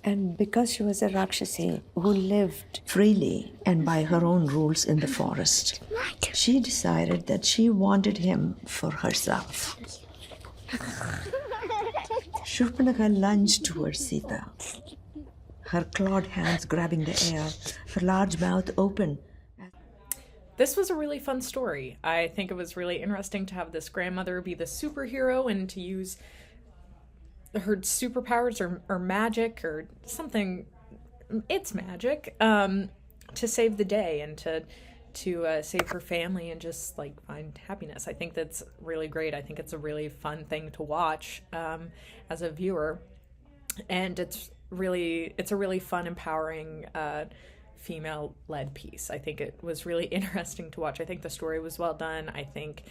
And because she was a Rakshasi who lived freely and by her own rules in the forest, she decided that she wanted him for herself. Shurpanakha lunged towards Sita, her clawed hands grabbing the air, her large mouth open. This was a really fun story. I think it was really interesting to have this grandmother be the superhero and to use her superpowers or magic or something. It's magic, to save the day and to save her family and just like find happiness. I think that's really great. I think it's a really fun thing to watch, as a viewer, and it's a really fun, empowering, female led piece. I think it was really interesting to watch. I think the story was well done. I think,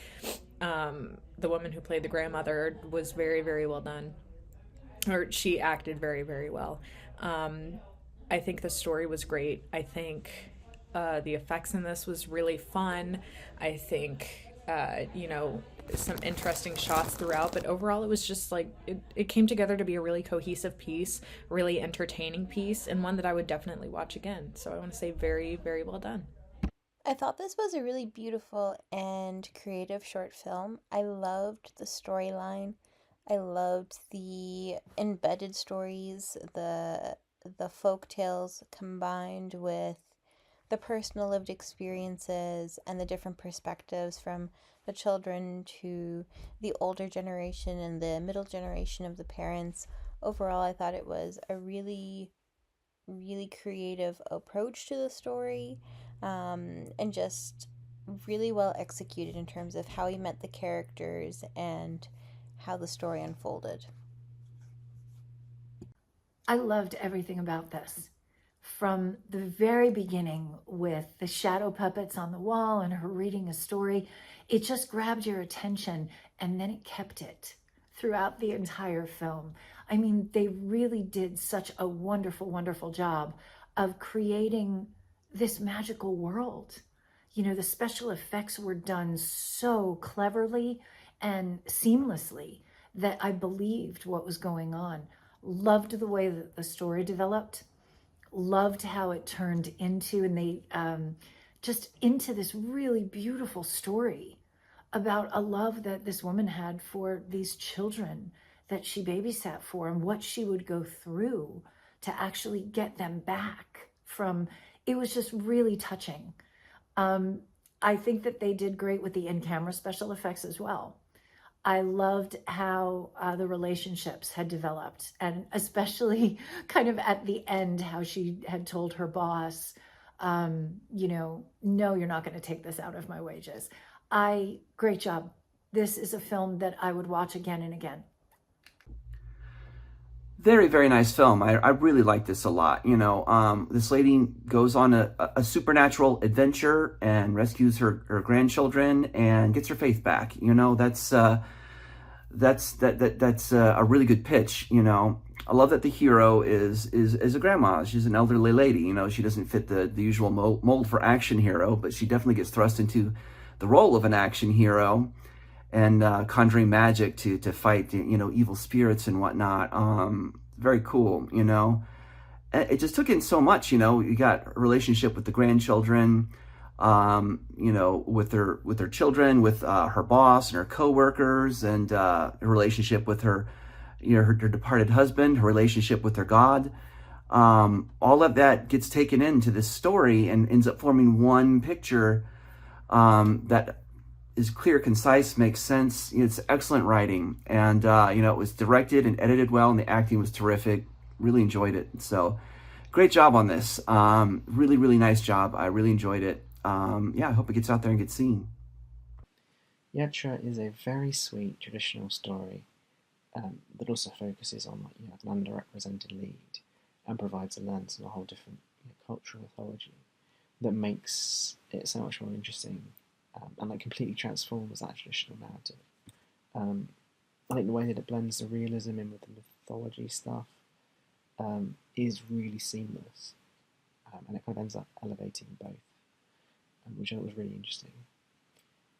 the woman who played the grandmother was very, very well done, or she acted very, very well. I think the story was great. I think, the effects in this was really fun. I think, some interesting shots throughout, but overall it was just like it came together to be a really cohesive piece, really entertaining piece, and one that I would definitely watch again. So I want to say very, very well done. I thought this was a really beautiful and creative short film. I loved the storyline. I loved the embedded stories, the folk tales combined with the personal lived experiences and the different perspectives from the children to the older generation and the middle generation of the parents. Overall, I thought it was a really, really creative approach to the story, and just really well executed in terms of how he met the characters and how the story unfolded. I loved everything about this. From the very beginning, with the shadow puppets on the wall and her reading a story, it just grabbed your attention, and then it kept it throughout the entire film. I mean, they really did such a wonderful, wonderful job of creating this magical world. You know, the special effects were done so cleverly and seamlessly that I believed what was going on. Loved the way that the story developed. Loved how it turned into, and they just into this really beautiful story about a love that this woman had for these children that she babysat for, and what she would go through to actually get them back from. It was just really touching. I think that they did great with the in-camera special effects as well. I loved how the relationships had developed, and especially kind of at the end, how she had told her boss, no, you're not going to take this out of my wages. Great job. This is a film that I would watch again and again. Very, very nice film. I really like this a lot. This lady goes on a supernatural adventure and rescues her grandchildren and gets her faith back. That's a really good pitch. I love that the hero is a grandma. She's an elderly lady. She doesn't fit the usual mold for action hero, but she definitely gets thrust into the role of an action hero, and conjuring magic to fight evil spirits and whatnot. Very cool. It just took in so much. You got a relationship with the grandchildren, with her children, with her boss and her coworkers, and her relationship with her departed husband, her relationship with her God. All of that gets taken into this story and ends up forming one picture that is clear, concise, makes sense. It's excellent writing, and it was directed and edited well, and the acting was terrific. Really enjoyed it. So, great job on this. Really, really nice job. I really enjoyed it. I hope it gets out there and gets seen. YATRA is a very sweet traditional story that also focuses on an underrepresented lead and provides a lens on a whole different cultural mythology that makes it so much more interesting, and completely transforms that traditional narrative. I think the way that it blends the realism in with the mythology stuff is really seamless, and it kind of ends up elevating both, which I thought was really interesting.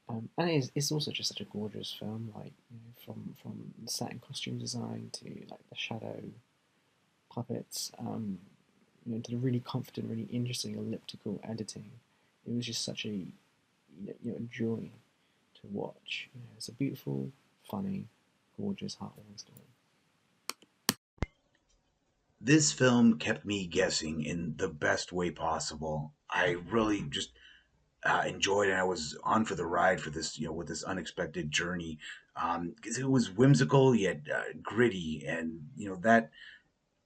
And it's also just such a gorgeous film, from set and costume design to the shadow puppets, to the really confident, really interesting elliptical editing. It was just such a joy to watch. It's a beautiful, funny, gorgeous, heartwarming story. This film kept me guessing in the best way possible. I really just enjoyed it. I was on for the ride for this, with this unexpected journey, because it was whimsical yet gritty, and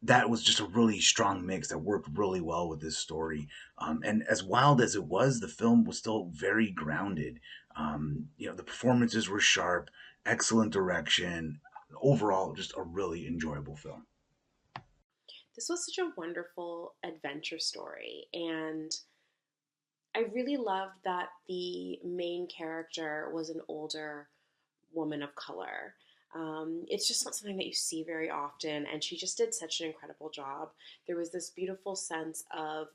that was just a really strong mix that worked really well with this story. And as wild as it was, the film was still very grounded. The performances were sharp, excellent direction. Overall, just a really enjoyable film. This was such a wonderful adventure story, and I really loved that the main character was an older woman of color. It's just not something that you see very often, and she just did such an incredible job. There was this beautiful sense of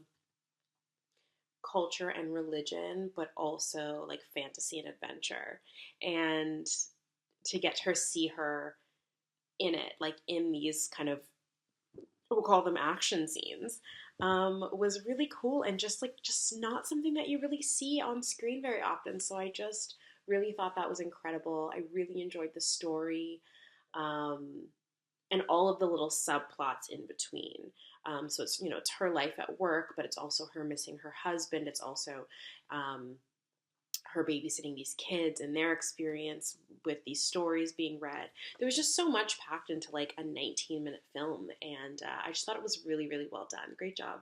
culture and religion, but also like fantasy and adventure. And to get her see her in it, like in these kind of, we'll call them action scenes, was really cool and just not something that you really see on screen very often. So I just really thought that was incredible. I really enjoyed the story, um, and all of the little subplots in between. So it's her life at work, but it's also her missing her husband. It's also um, her babysitting these kids and their experience with these stories being read. There was just so much packed into like a 19-minute film, and I just thought it was really, really well done. Great job.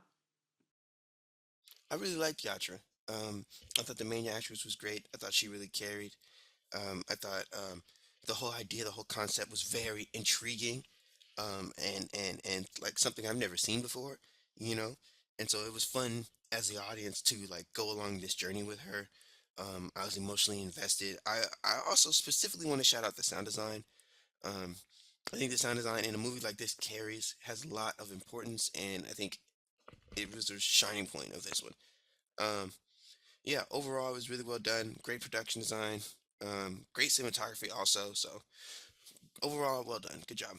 I really liked Yatra. I thought the main actress was great. I thought she really carried. I thought the whole idea, the whole concept was very intriguing, and like something I've never seen before, you know. And so it was fun as the audience to like go along this journey with her. I was emotionally invested. I also specifically want to shout out the sound design. Um, I think the sound design in a movie like this has a lot of importance, and I think it was the shining point of this one. Um, yeah, overall, it was really well done. Great production design. Great cinematography also. So overall, well done. Good job.